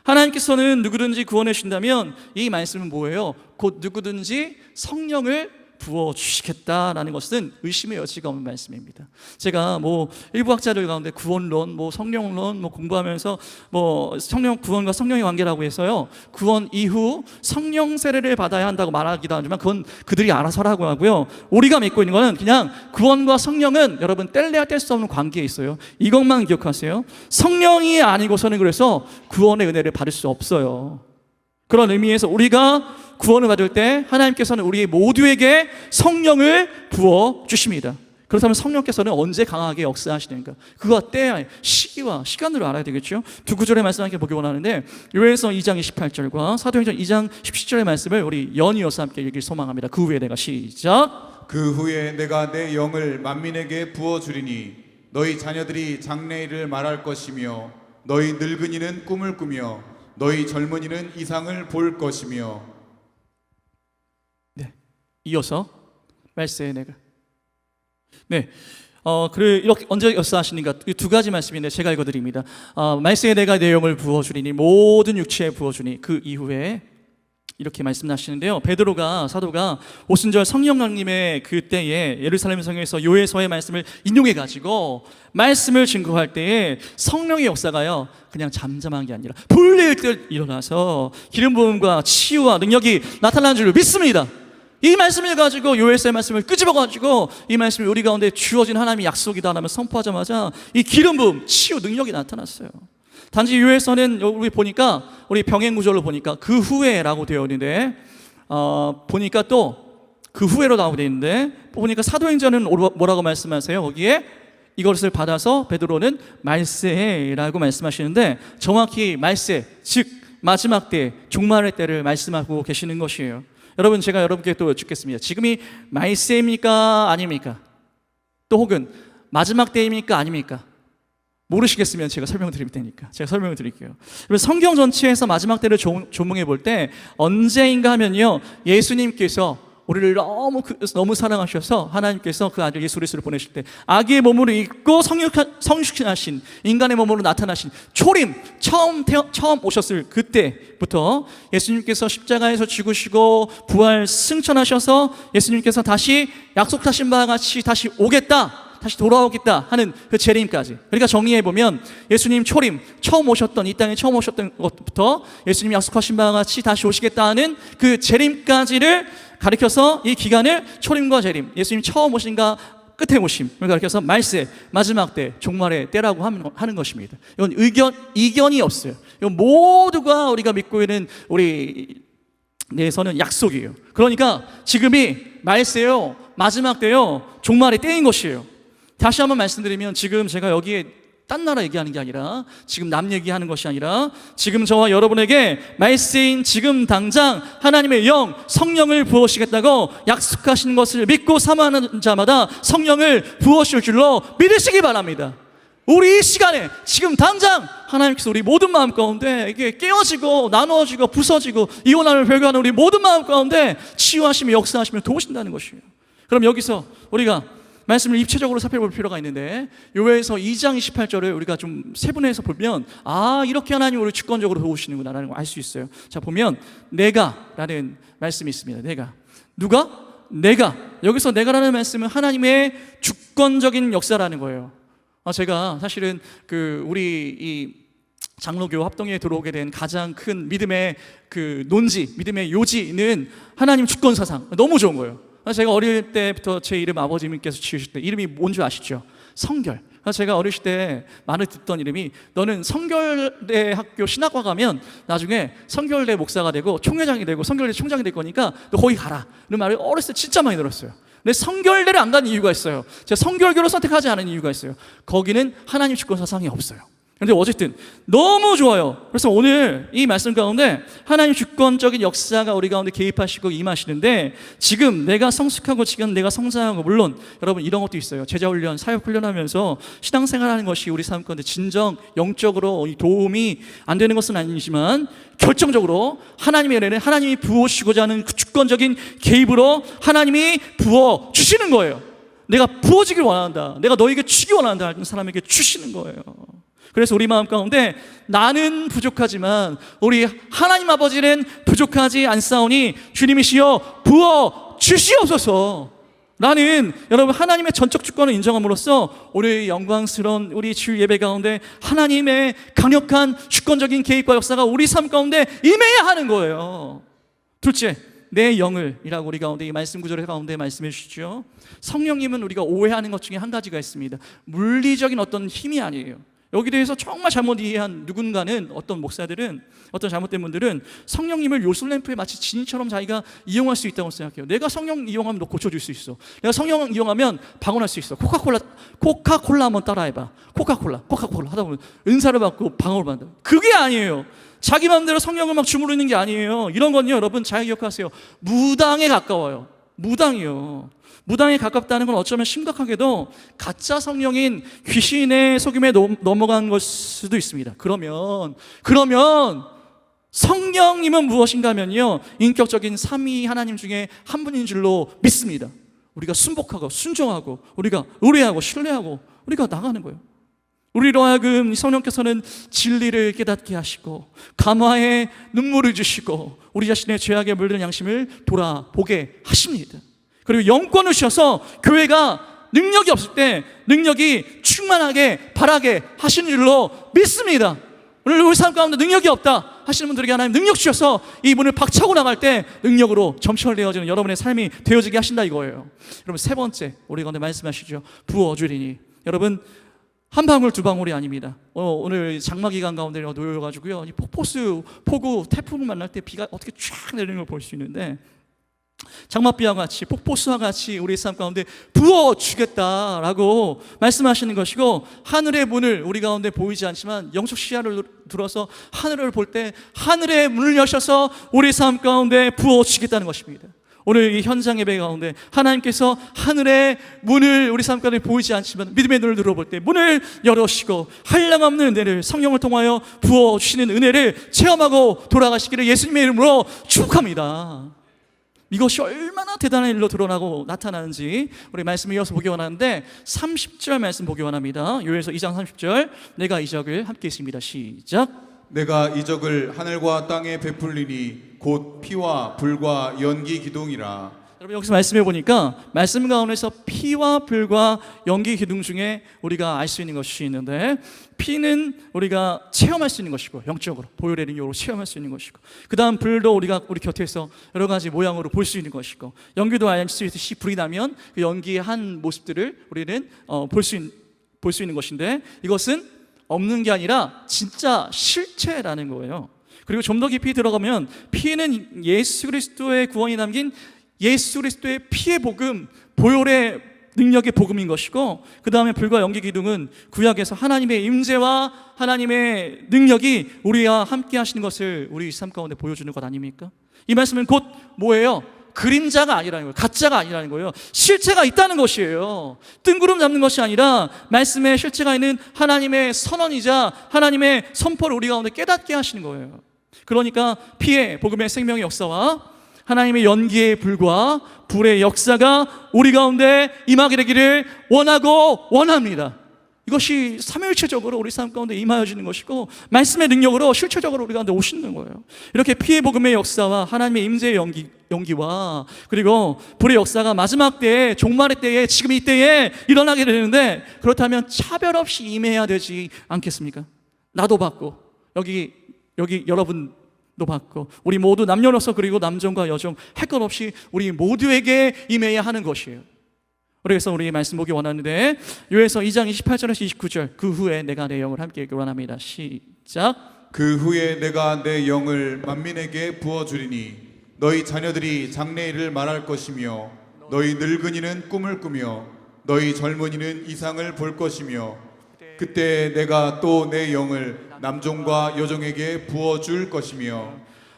하나님께서는 누구든지 구원해 주신다면 이 말씀은 뭐예요? 곧 누구든지 성령을 부어주시겠다라는 것은 의심의 여지가 없는 말씀입니다. 제가 일부 학자들 가운데 구원론, 성령론 공부하면서 성령 구원과 성령의 관계라고 해서요, 구원 이후 성령 세례를 받아야 한다고 말하기도 하지만 그건 그들이 알아서라고 하고요. 우리가 믿고 있는 것은 그냥 구원과 성령은 여러분 뗄래야 뗄 수 없는 관계에 있어요. 이것만 기억하세요. 성령이 아니고서는 그래서 구원의 은혜를 받을 수 없어요. 그런 의미에서 우리가 구원을 받을 때 하나님께서는 우리 모두에게 성령을 부어 주십니다. 그렇다면 성령께서는 언제 강하게 역사하시는가? 그와 때와 시기와 시간으로 알아야 되겠죠. 두 구절의 말씀 함께 보기 원하는데 요엘서 2장 28절과 사도행전 2장 17절의 말씀을 우리 연이어서 함께 읽길 소망합니다. 그 후에 내가 시작. 그 후에 내가 내 영을 만민에게 부어주리니 너희 자녀들이 장래일을 말할 것이며 너희 늙은이는 꿈을 꾸며 너희 젊은이는 이상을 볼 것이며. 이어서 말세에 내가 이렇게 언제 역사하시는가? 이 두 가지 말씀인데 제가 읽어드립니다. 말세에 내가 내 영을 부어주리니 모든 육체에 부어주니 그 이후에 이렇게 말씀하시는데요. 베드로가 사도가 오순절 성령 강림의 그때에 예루살렘 성에서 요에서의 말씀을 인용해 가지고 말씀을 증거할 때에 성령의 역사가요 그냥 잠잠한 게 아니라 불릴 듯 일어나서 기름 부음과 치유와 능력이 나타나는 줄 믿습니다. 이 말씀을 가지고 요에서의 말씀을 끄집어 가지고 이 말씀이 우리 가운데 주어진 하나님의 약속이다 하면 선포하자마자 이 기름 부음, 치유, 능력이 나타났어요. 단지 요에서는 우리 보니까 우리 병행 구절로 보니까 그 후에라고 되어 있는데 보니까 또 그 후에로 나오고 되어 있는데 보니까 사도행전은 뭐라고 말씀하세요? 거기에 이것을 받아서 베드로는 말세라고 말씀하시는데 정확히 말세, 즉 마지막 때, 종말의 때를 말씀하고 계시는 것이에요. 여러분 제가 여러분께 또 여쭙겠습니다. 지금이 말세입니까? 아닙니까? 또 혹은 마지막 때입니까? 아닙니까? 모르시겠으면 제가 설명드릴 테니까 제가 설명을 드릴게요. 성경 전체에서 마지막 때를 조명해 볼 때 언제인가 하면요 예수님께서 우리를 너무 사랑하셔서 하나님께서 그 아들 예수 그리스도를 보내실 때 아기의 몸으로 입고 성육신하신 인간의 몸으로 나타나신 초림 처음 오셨을 그때부터 예수님께서 십자가에서 죽으시고 부활 승천하셔서 예수님께서 다시 약속하신 바와 같이 다시 오겠다, 다시 돌아오겠다 하는 그 재림까지. 그러니까 정리해보면 예수님 초림 처음 오셨던 이 땅에 처음 오셨던 것부터 예수님이 약속하신 바와 같이 다시 오시겠다 하는 그 재림까지를 가리켜서 이 기간을 초림과 재림, 예수님 처음 오신가 끝에 오심, 가리켜서 말세, 마지막 때, 종말의 때라고 하는 것입니다. 이건 이견이 없어요. 이건 모두가 우리가 믿고 있는 우리 내에서는 약속이에요. 그러니까 지금이 말세요, 마지막 때요, 종말의 때인 것이에요. 다시 한번 말씀드리면 지금 제가 여기에 딴 나라 얘기하는 게 아니라 지금 남 얘기하는 것이 아니라 지금 저와 여러분에게 말세인 지금 당장 하나님의 영 성령을 부으시겠다고 약속하신 것을 믿고 사모하는 자마다 성령을 부으실 줄로 믿으시기 바랍니다. 우리 이 시간에 지금 당장 하나님께서 우리 모든 마음 가운데 이게 깨어지고 나누어지고 부서지고 이혼하는 별거하는 우리 모든 마음 가운데 치유하시며 역사하시며 도우신다는 것이에요. 그럼 여기서 우리가 말씀을 입체적으로 살펴볼 필요가 있는데 요에서 2장 28절을 우리가 좀 세분해서 보면 이렇게 하나님 우리 주권적으로 도우시는구나 라는 걸 알 수 있어요. 자 보면 내가라는 말씀이 있습니다. 내가 누가? 내가. 여기서 내가라는 말씀은 하나님의 주권적인 역사라는 거예요. 제가 사실은 우리 이 장로교 합동에 들어오게 된 가장 큰 믿음의 그 논지, 믿음의 요지는 하나님 주권 사상. 너무 좋은 거예요. 제가 어릴 때부터 제 이름 아버지님께서 지으실 때 이름이 뭔 줄 아시죠? 성결. 제가 어렸을 때 많이 듣던 이름이 너는 성결대 학교 신학과 가면 나중에 성결대 목사가 되고 총회장이 되고 성결대 총장이 될 거니까 너 거기 가라. 이런 말을 어렸을 때 진짜 많이 들었어요. 근데 성결대를 안 간 이유가 있어요. 제가 성결교를 선택하지 않은 이유가 있어요. 거기는 하나님 주권 사상이 없어요. 그런데 어쨌든 너무 좋아요. 그래서 오늘 이 말씀 가운데 하나님 주권적인 역사가 우리 가운데 개입하시고 임하시는데 지금 내가 성숙하고 지금 내가 성장하고 물론 여러분 이런 것도 있어요. 제자훈련, 사역훈련하면서 신앙생활하는 것이 우리 삶 가운데 진정 영적으로 도움이 안 되는 것은 아니지만 결정적으로 하나님의 은혜는 하나님이 부어주시고자 하는 그 주권적인 개입으로 하나님이 부어 주시는 거예요. 내가 부어지길 원한다, 내가 너에게 주기 원한다 하는 사람에게 주시는 거예요. 그래서 우리 마음 가운데 나는 부족하지만 우리 하나님 아버지는 부족하지 않사오니 주님이시여 부어 주시옵소서 라는 여러분 하나님의 전적 주권을 인정함으로써 우리 영광스러운 우리 주일 예배 가운데 하나님의 강력한 주권적인 개입과 역사가 우리 삶 가운데 임해야 하는 거예요. 둘째, 내 영을 이라고 우리 가운데 이 말씀 구절 가운데 말씀해 주시죠. 성령님은 우리가 오해하는 것 중에 한 가지가 있습니다. 물리적인 어떤 힘이 아니에요. 여기 대해서 정말 잘못 이해한 누군가는 어떤 목사들은 어떤 잘못된 분들은 성령님을 요술램프에 마치 진처럼 자기가 이용할 수 있다고 생각해요. 내가 성령 이용하면 너 고쳐줄 수 있어. 내가 성령 이용하면 방언할 수 있어. 코카콜라 한번 따라해봐. 코카콜라 하다 보면 은사를 받고 방언을 받는다. 그게 아니에요. 자기 마음대로 성령을 막 주무르는 게 아니에요. 이런 건요 여러분 잘 기억하세요. 무당에 가까워요. 무당이요. 무당에 가깝다는 건 어쩌면 심각하게도 가짜 성령인 귀신의 속임에 넘어간 걸 수도 있습니다. 그러면 성령님은 무엇인가 하면요 인격적인 삼위 하나님 중에 한 분인 줄로 믿습니다. 우리가 순복하고 순종하고 우리가 의뢰하고 신뢰하고 우리가 나가는 거예요. 우리로 하여금 성령께서는 진리를 깨닫게 하시고 감화의 눈물을 주시고 우리 자신의 죄악에 물든 양심을 돌아보게 하십니다. 그리고 영권을 주셔서 교회가 능력이 없을 때 능력이 충만하게 바라게 하시는 줄로 믿습니다. 오늘 우리 삶 가운데 능력이 없다 하시는 분들에게 하나님 능력 주셔서 이 문을 박차고 나갈 때 능력으로 점철되어지는 여러분의 삶이 되어지게 하신다 이거예요. 여러분, 세 번째 우리 가운데 말씀하시죠. 부어주리니. 여러분, 한 방울 두 방울이 아닙니다. 오늘 장마 기간 가운데 놓여가지고요, 폭우, 태풍을 만날 때 비가 어떻게 쫙 내리는 걸 볼 수 있는데, 장맛비와 같이 폭포수와 같이 우리 삶 가운데 부어주겠다라고 말씀하시는 것이고, 하늘의 문을 우리 가운데 보이지 않지만 영적 시야를 들어서 하늘을 볼 때 하늘의 문을 여셔서 우리 삶 가운데 부어주겠다는 것입니다. 오늘 이 현장 예배 가운데 하나님께서 하늘의 문을 우리 삶 가운데 보이지 않지만 믿음의 눈을 들어볼 때 문을 열어주시고 한량없는 은혜를 성령을 통하여 부어주시는 은혜를 체험하고 돌아가시기를 예수님의 이름으로 축복합니다. 이것이 얼마나 대단한 일로 드러나고 나타나는지 우리 말씀을 이어서 보기 원하는데 30절 말씀 보기 원합니다. 요엘서 2장 30절, 내가 이적을 함께 있습니다. 시작. 내가 이적을 하늘과 땅에 베풀리니 곧 피와 불과 연기 기둥이라. 여러분, 여기서 말씀해 보니까 말씀 가운데서 피와 불과 연기 기둥 중에 우리가 알 수 있는 것이 있는데, 피는 우리가 체험할 수 있는 것이고 영적으로 보혈의 능력으로 체험할 수 있는 것이고, 그 다음 불도 우리가 우리 곁에서 여러 가지 모양으로 볼 수 있는 것이고, 연기도 알 수 있듯이 불이 나면 그 연기의 한 모습들을 우리는 볼 수 있는 것인데, 이것은 없는 게 아니라 진짜 실체라는 거예요. 그리고 좀 더 깊이 들어가면 피는 예수 그리스도의 구원이 담긴 예수 그리스도의 피의 복음, 보혈의 능력의 복음인 것이고, 그 다음에 불과 연기 기둥은 구약에서 하나님의 임재와 하나님의 능력이 우리와 함께 하시는 것을 우리 삶 가운데 보여주는 것 아닙니까? 이 말씀은 곧 뭐예요? 그림자가 아니라는 거예요. 가짜가 아니라는 거예요. 실체가 있다는 것이에요. 뜬구름 잡는 것이 아니라 말씀에 실체가 있는 하나님의 선언이자 하나님의 선포를 우리 가운데 깨닫게 하시는 거예요. 그러니까 피의 복음의 생명의 역사와 하나님의 연기의 불과 불의 역사가 우리 가운데 임하게 되기를 원하고 원합니다. 이것이 삼위일체적으로 우리 삶 가운데 임하여지는 것이고, 말씀의 능력으로 실체적으로 우리 가운데 오시는 거예요. 이렇게 피의 복음의 역사와 하나님의 임재의 연기와 그리고 불의 역사가 마지막 때에, 종말의 때에, 지금 이 때에 일어나게 되는데, 그렇다면 차별 없이 임해야 되지 않겠습니까? 나도 받고 여기 여러분도 받고 우리 모두 남녀노소 그리고 남종과 여종 할 것 없이 우리 모두에게 임해야 하는 것이에요. 그래서 우리 말씀 보기 원하는데, 요엘서 2장 28절에서 29절, 그 후에 내가 내 영을 함께 읽기 원합니다. 시작. 그 후에 내가 내 영을 만민에게 부어주리니 너희 자녀들이 장래일을 말할 것이며 너희 늙은이는 꿈을 꾸며 너희 젊은이는 이상을 볼 것이며 그때 내가 또 내 영을 남종과 여종에게 부어줄 것이며.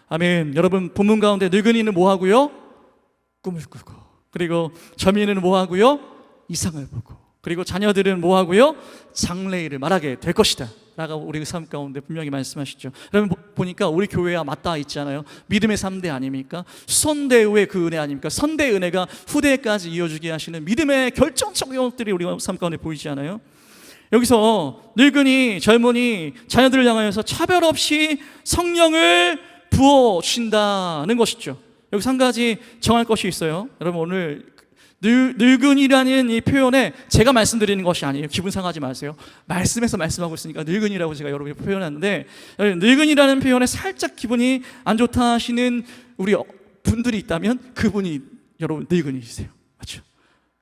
아멘. 여러분, 본문 가운데 늙은이는 뭐 하고요? 꿈을 꾸고, 그리고 젊은이는 뭐 하고요? 이상을 보고, 그리고 자녀들은 뭐 하고요? 장래일을 말하게 될 것이다 라고 우리 삶 가운데 분명히 말씀하시죠. 여러분, 보니까 우리 교회와 맞닿아 있잖아요. 믿음의 3대 아닙니까? 선대의 그 은혜 아닙니까? 선대의 은혜가 후대까지 이어주게 하시는 믿음의 결정적인 것들이 우리 삶 가운데 보이지 않아요? 여기서 늙은이, 젊은이, 자녀들을 향하여서 차별 없이 성령을 부어주신다는 것이죠. 여기서 한 가지 정할 것이 있어요. 여러분, 오늘 늙은이라는 이 표현에 제가 말씀드리는 것이 아니에요. 기분 상하지 마세요. 말씀에서 말씀하고 있으니까 늙은이라고 제가 여러분이 표현하는데, 늙은이라는 표현에 살짝 기분이 안 좋다 하시는 우리 분들이 있다면 그분이 여러분 늙은이시세요. 맞죠?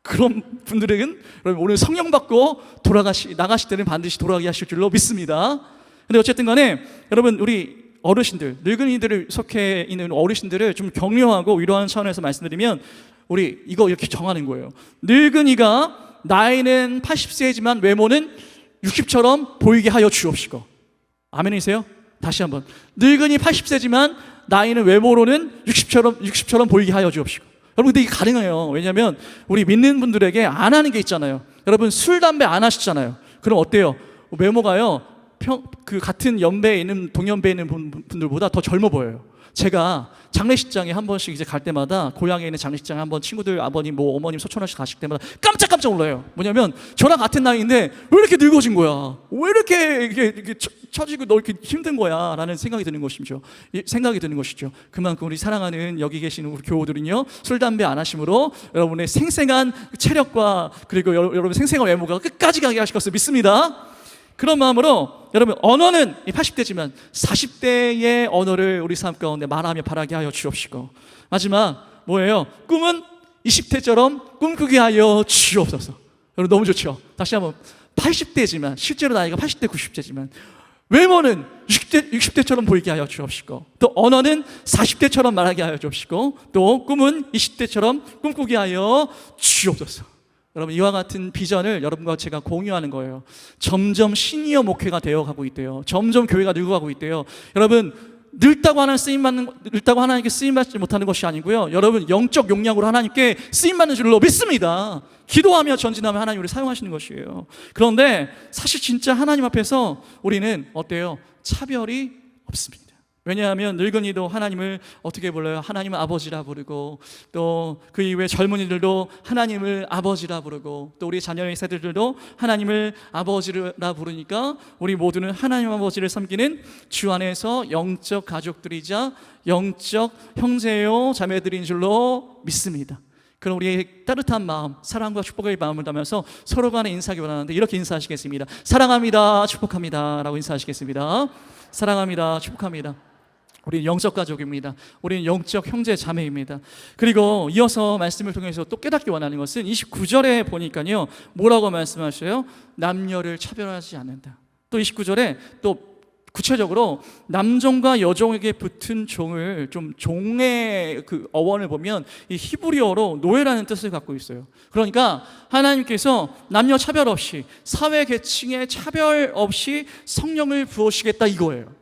그런 분들에겐 여러분 오늘 성령 받고 나가실 때는 반드시 돌아가게 하실 줄로 믿습니다. 근데 어쨌든 간에 여러분, 우리 어르신들, 늙은이들을 속해 있는 어르신들을 좀 격려하고 위로하는 차원에서 말씀드리면, 우리 이거 이렇게 정하는 거예요. 늙은이가 나이는 80세이지만 외모는 60처럼 보이게 하여 주옵시고. 아멘이세요? 다시 한번. 늙은이 80세지만 나이는 외모로는 60처럼 보이게 하여 주옵시고. 여러분, 근데 이게 가능해요. 왜냐하면 우리 믿는 분들에게 안 하는 게 있잖아요. 여러분, 술, 담배 안 하시잖아요. 그럼 어때요? 외모가요, 그 같은 연배에 있는, 동년배에 있는 분들보다 더 젊어 보여요. 제가 장례식장에 한 번씩 이제 갈 때마다, 고향에 있는 장례식장에 한 번 친구들, 아버님, 뭐 어머님, 소천하씩 가실 때마다 깜짝깜짝 놀라요. 뭐냐면 저랑 같은 나이인데 왜 이렇게 늙어진 거야? 왜 이렇게 이게 처지고 너 이렇게 힘든 거야? 라는 생각이 드는 것이죠. 생각이 드는 것이죠. 그만큼 우리 사랑하는 여기 계시는 우리 교우들은요, 술 담배 안 하심으로 여러분의 생생한 체력과 그리고 여러분 생생한 외모가 끝까지 가게 하실 것을 믿습니다. 그런 마음으로 여러분, 언어는 80대지만 40대의 언어를 우리 삶 가운데 말하며 바라게 하여 주옵시고, 마지막 뭐예요? 꿈은 20대처럼 꿈꾸게 하여 주옵소서. 여러분 너무 좋죠? 다시 한번, 80대지만 실제로 나이가 80대 90대지만 외모는 60대처럼 보이게 하여 주옵시고, 또 언어는 40대처럼 말하게 하여 주옵시고, 또 꿈은 20대처럼 꿈꾸게 하여 주옵소서. 여러분, 이와 같은 비전을 여러분과 제가 공유하는 거예요. 점점 시니어 목회가 되어가고 있대요. 점점 교회가 늙어가고 있대요. 여러분, 늙다고 하나님께 쓰임받지 못하는 것이 아니고요, 여러분 영적 용량으로 하나님께 쓰임받는 줄로 믿습니다. 기도하며 전진하며 하나님 우리를 사용하시는 것이에요. 그런데 사실 진짜 하나님 앞에서 우리는 어때요? 차별이 없습니다. 왜냐하면 늙은이도 하나님을 어떻게 불러요? 하나님을 아버지라 부르고, 또 그 이후에 젊은이들도 하나님을 아버지라 부르고, 또 우리 자녀의 세대들도 하나님을 아버지라 부르니까 우리 모두는 하나님 아버지를 섬기는 주 안에서 영적 가족들이자 영적 형제요 자매들인 줄로 믿습니다. 그럼 우리의 따뜻한 마음, 사랑과 축복의 마음을 담아서 서로 간에 인사하기 원하는데 이렇게 인사하시겠습니다. 사랑합니다, 축복합니다 라고 인사하시겠습니다. 사랑합니다, 축복합니다. 우리는 영적 가족입니다. 우리는 영적 형제 자매입니다. 그리고 이어서 말씀을 통해서 또 깨닫기 원하는 것은 29절에 보니까요, 뭐라고 말씀하셔요? 남녀를 차별하지 않는다. 또 29절에 또 구체적으로 남종과 여종에게 붙은 종을, 좀 종의 그 어원을 보면 이 히브리어로 노예라는 뜻을 갖고 있어요. 그러니까 하나님께서 남녀 차별 없이, 사회 계층의 차별 없이 성령을 부으시겠다 이거예요.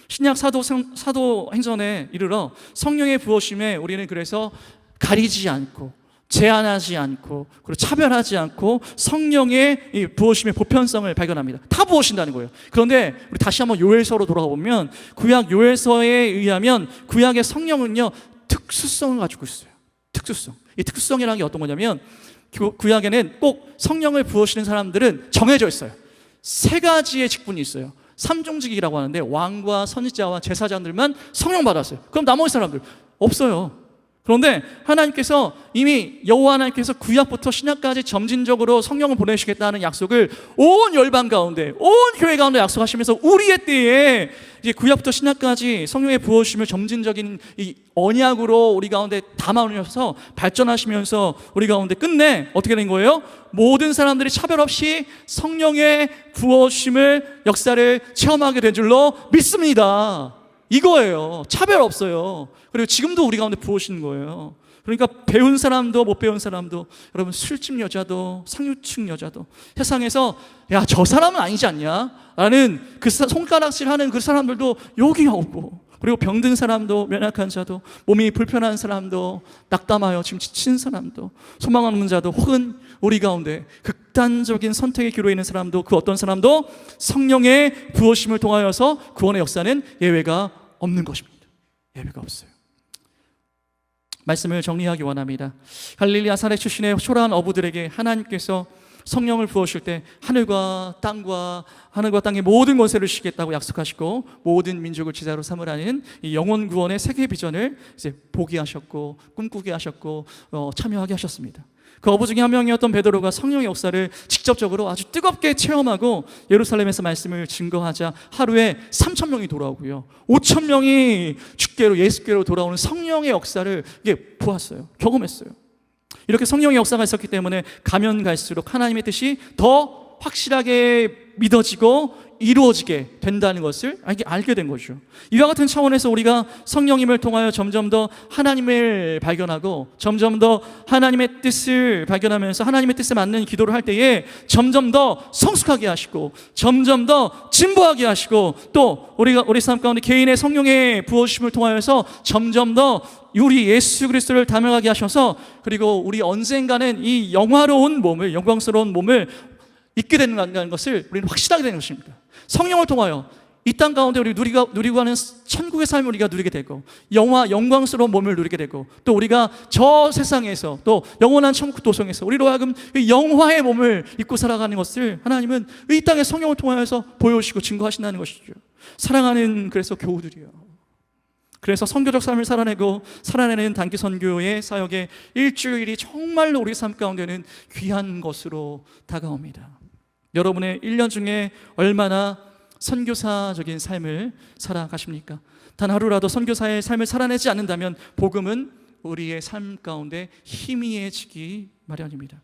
신약 사도행전에 이르러 성령의 부으심에 우리는 그래서 가리지 않고, 제한하지 않고, 그리고 차별하지 않고 성령의 이 부으심의 보편성을 발견합니다. 다 부으신다는 거예요. 그런데 우리 다시 한번 요엘서로 돌아가 보면, 구약 요엘서에 의하면 구약의 성령은요, 특수성을 가지고 있어요. 특수성. 이 특수성이라는 게 어떤 거냐면, 구약에는 꼭 성령을 부으시는 사람들은 정해져 있어요. 세 가지의 직분이 있어요. 삼종직이라고 하는데, 왕과 선지자와 제사장들만 성령 받았어요. 그럼 나머지 사람들 없어요. 그런데 하나님께서 이미 여호와 하나님께서 구약부터 신약까지 점진적으로 성령을 보내시겠다는 약속을 온 열방 가운데, 온 교회 가운데 약속하시면서 우리의 때에 이제 구약부터 신약까지 성령의 부어주심을 점진적인 이 언약으로 우리 가운데 담아오셔서 발전하시면서 우리 가운데 끝내 어떻게 된 거예요? 모든 사람들이 차별 없이 성령의 부어주심을, 역사를 체험하게 된 줄로 믿습니다. 이거예요. 차별 없어요. 그리고 지금도 우리 가운데 부으시는 거예요. 그러니까 배운 사람도 못 배운 사람도, 여러분 술집 여자도 상류층 여자도 세상에서 야, 저 사람은 아니지 않냐? 라는 그 손가락질하는 그 사람들도 여기 오고, 그리고 병든 사람도, 연약한 자도, 몸이 불편한 사람도, 낙담하여 지금 지친 사람도, 소망 없는 자도, 혹은 우리 가운데 극단적인 선택의 기로에 있는 사람도, 그 어떤 사람도 성령의 부어심을 통하여서 구원의 역사는 예외가 없는 것입니다. 예외가 없어요. 말씀을 정리하기 원합니다. 갈릴리 나사렛 출신의 초라한 어부들에게 하나님께서 성령을 부으실 때 하늘과 땅의 모든 권세를 주시겠다고 약속하시고, 모든 민족을 지자로 삼으라는 이 영혼 구원의 세계 비전을 이제 보게 하셨고, 꿈꾸게 하셨고, 참여하게 하셨습니다. 그 어부 중에 한 명이었던 베드로가 성령의 역사를 직접적으로 아주 뜨겁게 체험하고 예루살렘에서 말씀을 증거하자 하루에 3,000명이 돌아오고요, 5,000명이 주께로, 예수께로 돌아오는 성령의 역사를 보았어요. 경험했어요. 이렇게 성령의 역사가 있었기 때문에 가면 갈수록 하나님의 뜻이 더 확실하게 믿어지고 이루어지게 된다는 것을 알게 된 거죠. 이와 같은 차원에서 우리가 성령님을 통하여 점점 더 하나님을 발견하고, 점점 더 하나님의 뜻을 발견하면서 하나님의 뜻에 맞는 기도를 할 때에 점점 더 성숙하게 하시고, 점점 더 진보하게 하시고, 또 우리 삶 가운데 개인의 성령의 부어주심을 통하여서 점점 더 우리 예수 그리스도를 닮아가게 하셔서, 그리고 우리 언젠가는 이 영화로운 몸을, 영광스러운 몸을 잊게 되는 것을 우리는 확신하게 되는 것입니다. 성령을 통하여 이 땅 가운데 우리 누리고 하는 천국의 삶을 우리가 누리게 되고 영광스러운 몸을 누리게 되고 또 우리가 저 세상에서 또 영원한 천국 도성에서 우리로 하여금 그 영화의 몸을 입고 살아가는 것을 하나님은 이 땅의 성령을 통하여서 보여주시고 증거하신다는 것이죠. 사랑하는 그래서 교우들이요. 그래서 선교적 삶을 살아내는 단기 선교의 사역의 일주일이 정말로 우리 삶 가운데는 귀한 것으로 다가옵니다. 여러분의 1년 중에 얼마나 선교사적인 삶을 살아가십니까? 단 하루라도 선교사의 삶을 살아내지 않는다면 복음은 우리의 삶 가운데 희미해지기 마련입니다.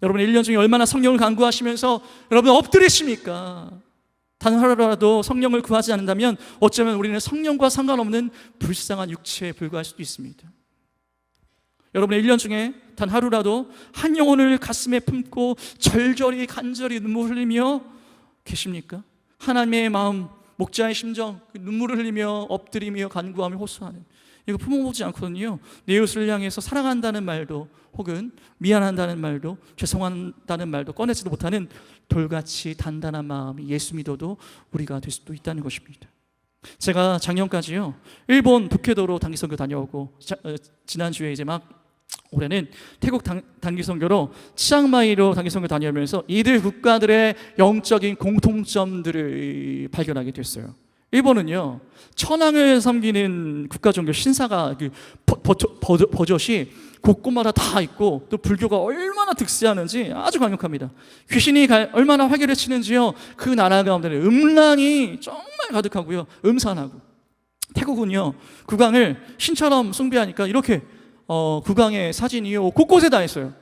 여러분 1년 중에 얼마나 성령을 간구하시면서 여러분 엎드리십니까? 단 하루라도 성령을 구하지 않는다면 어쩌면 우리는 성령과 상관없는 불쌍한 육체에 불과할 수도 있습니다. 여러분의 1년 중에 단 하루라도 한 영혼을 가슴에 품고 절절히 간절히 눈물 흘리며 계십니까? 하나님의 마음, 목자의 심정, 눈물을 흘리며 엎드리며 간구하며 호소하는, 이거 품어보지 않거든요. 내 이웃을 향해서 사랑한다는 말도 혹은 미안한다는 말도 죄송한다는 말도 꺼내지도 못하는 돌같이 단단한 마음이 예수 믿어도 우리가 될 수도 있다는 것입니다. 제가 작년까지요 일본 북해도로 단기선교 다녀오고 지난주에 이제 막 올해는 태국 단기선교로 치앙마이로 단기선교 다녀오면서 이들 국가들의 영적인 공통점들을 발견하게 됐어요. 일본은요 천황을 섬기는 국가종교 신사가 버젓이 곳곳마다 다 있고 또 불교가 얼마나 득세하는지 아주 강력합니다. 귀신이 얼마나 활개를 치는지요 그 나라 가운데는 음란이 정말 가득하고요 음산하고. 태국은요 국왕을 신처럼 숭배하니까 이렇게 국왕의 사진이 곳곳에 다 있어요.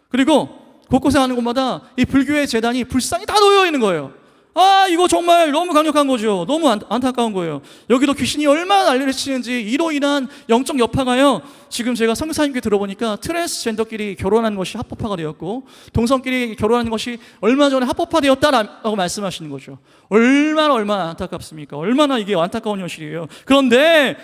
그리고 곳곳에 하는 곳마다 이 불교의 재단이 불상이 다 놓여 있는 거예요. 아 이거 정말 너무 강력한 거죠. 너무 안타까운 거예요. 여기도 귀신이 얼마나 난리를 치는지 이로 인한 영적 여파가요 지금 제가 선교사님께 들어보니까 트랜스젠더끼리 결혼하는 것이 합법화가 되었고 동성끼리 결혼하는 것이 얼마 전에 합법화되었다라고 말씀하시는 거죠. 얼마나 안타깝습니까? 얼마나 이게 안타까운 현실이에요. 그런데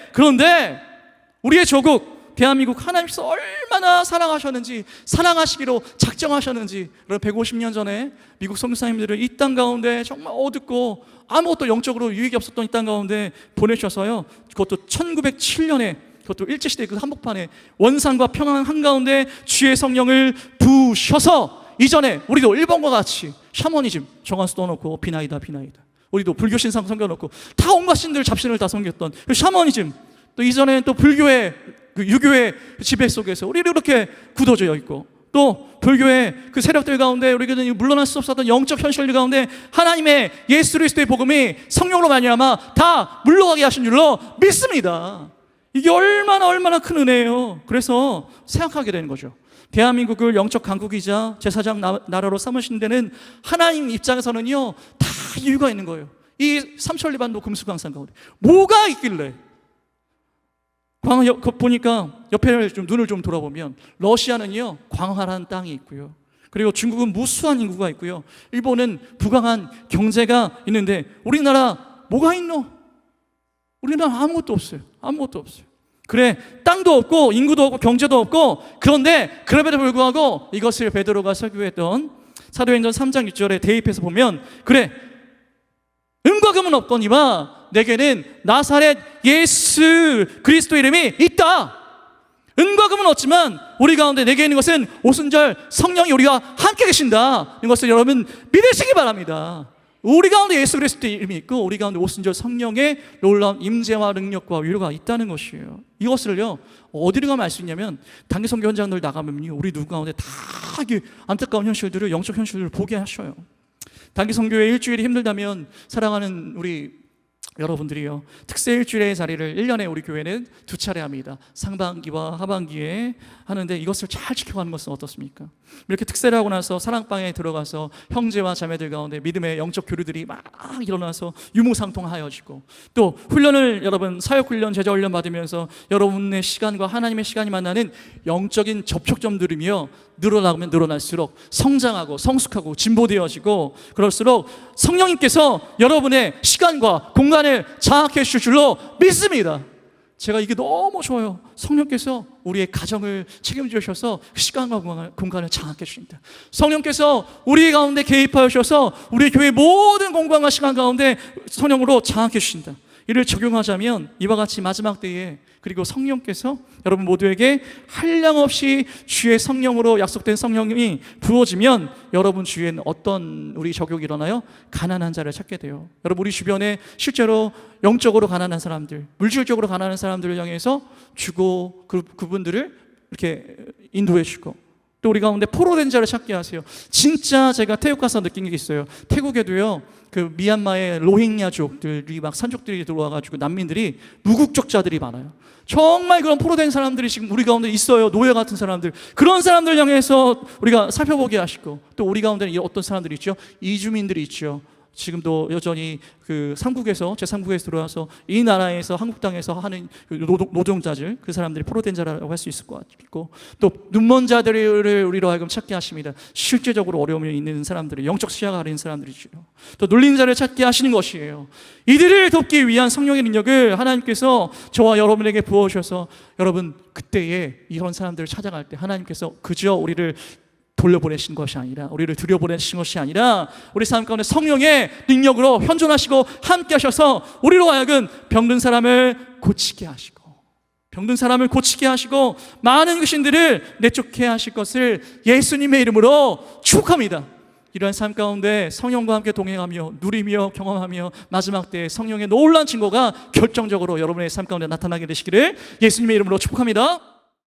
우리의 조국 대한민국 하나님께서 얼마나 사랑하셨는지, 사랑하시기로 작정하셨는지, 150년 전에 미국 선교사님들을 이 땅 가운데 정말 어둡고 아무것도 영적으로 유익이 없었던 이 땅 가운데 보내주셔서요 그것도 1907년에 그것도 일제시대 그 한복판에 원산과 평안 한가운데 주의 성령을 부으셔서 이전에 우리도 일본과 같이 샤머니즘 정한수 넣어놓고 비나이다 우리도 불교 신상 섬겨놓고 다 온갖 신들 잡신을 다 섬겼던 그 샤머니즘, 또 이전에는 또 불교의 그 유교의 지배 속에서 우리를 이렇게 굳어져 있고 또 불교의 그 세력들 가운데 우리는 물러날 수 없었던 영적 현실들 가운데 하나님의 예수 그리스도의 복음이 성령으로 말미암아 다 물러가게 하신 줄로 믿습니다. 이게 얼마나 큰 은혜예요. 그래서 생각하게 되는 거죠. 대한민국을 영적 강국이자 제사장 나라로 삼으신 데는 하나님 입장에서는요 다 이유가 있는 거예요. 이 삼천리반도 금수강산 가운데 뭐가 있길래 보니까 옆에 눈을 좀 돌아보면 러시아는요 광활한 땅이 있고요 그리고 중국은 무수한 인구가 있고요 일본은 부강한 경제가 있는데 우리나라 뭐가 있노? 우리나라 아무것도 없어요. 그래 땅도 없고 인구도 없고 경제도 없고 그런데 그럼에도 불구하고 이것을 베드로가 설교했던 사도행전 3장 6절에 대입해서 보면 그래 은과 금은 없거니와 내게는 나사렛 예수 그리스도 이름이 있다. 은과 금은 없지만 우리 가운데 내게 있는 것은 오순절 성령이 우리와 함께 계신다. 이것을 여러분 믿으시기 바랍니다. 우리 가운데 예수 그리스도 이름이 있고 우리 가운데 오순절 성령의 놀라운 임재와 능력과 위로가 있다는 것이에요. 이것을요 어디를 가면 알 수 있냐면 단기 선교 현장들 나가면요 우리 누구 가운데 다 안타까운 현실들을 영적 현실들을 보게 하셔요. 단기 선교의 일주일이 힘들다면 사랑하는 우리 여러분들이요 특세 일주일의 자리를 1년에 우리 교회는 2차례 합니다. 상반기와 하반기에 하는데 이것을 잘 지켜가는 것은 어떻습니까? 이렇게 특세를 하고 나서 사랑방에 들어가서 형제와 자매들 가운데 믿음의 영적 교류들이 막 일어나서 유무상통하여지고 또 훈련을 여러분 사역훈련 제자훈련 받으면서 여러분의 시간과 하나님의 시간이 만나는 영적인 접촉점들이며 늘어나면 늘어날수록 성장하고 성숙하고 진보되어지고 그럴수록 성령님께서 여러분의 시간과 공간을 장악해 주실 줄로 믿습니다. 제가 이게 너무 좋아요. 성령께서 우리의 가정을 책임져 주셔서 시간과 공간을 장악해 주십니다. 성령께서 우리 가운데 개입하여 주셔서 우리 교회 모든 공간과 시간 가운데 성령으로 장악해 주신다. 이를 적용하자면 이와 같이 마지막 때에 그리고 성령께서 여러분 모두에게 한량없이 주의 성령으로 약속된 성령이 부어지면 여러분 주위에는 어떤 우리 적용이 일어나요? 가난한 자를 찾게 돼요. 여러분 우리 주변에 실제로 영적으로 가난한 사람들, 물질적으로 가난한 사람들을 향해서 주고 그분들을 이렇게 인도해 주고 또 우리 가운데 포로된 자를 찾게 하세요. 진짜 제가 태국 가서 느낀 게 있어요. 태국에도요 그 미얀마의 로힝야족들이 막 산족들이 들어와가지고 난민들이 무국적자들이 많아요. 정말 그런 포로된 사람들이 지금 우리 가운데 있어요. 노예 같은 사람들. 그런 사람들 향해서 우리가 살펴보게 하시고 또 우리 가운데는 어떤 사람들이 있죠? 이주민들이 있죠. 지금도 여전히 그 삼국에서 제3국에서 들어와서 이 나라에서 한국 땅에서 하는 노동자들 그 사람들이 포로된 자라고 할 수 있을 것 같고 또 눈먼 자들을 우리로 하여금 찾게 하십니다. 실제적으로 어려움이 있는 사람들이 영적 시야가 가린 사람들이죠. 또 눌린 자를 찾게 하시는 것이에요. 이들을 돕기 위한 성령의 능력을 하나님께서 저와 여러분에게 부어주셔서 여러분 그때에 이런 사람들을 찾아갈 때 하나님께서 그저 우리를 돌려보내신 것이 아니라 우리를 들여보내신 것이 아니라 우리 삶 가운데 성령의 능력으로 현존하시고 함께 하셔서 우리로 하여금 병든 사람을 고치게 하시고 병든 사람을 고치게 하시고 많은 귀신들을 내쫓게 하실 것을 예수님의 이름으로 축복합니다. 이러한 삶 가운데 성령과 함께 동행하며 누리며 경험하며 마지막 때 성령의 놀라운 증거가 결정적으로 여러분의 삶 가운데 나타나게 되시기를 예수님의 이름으로 축복합니다.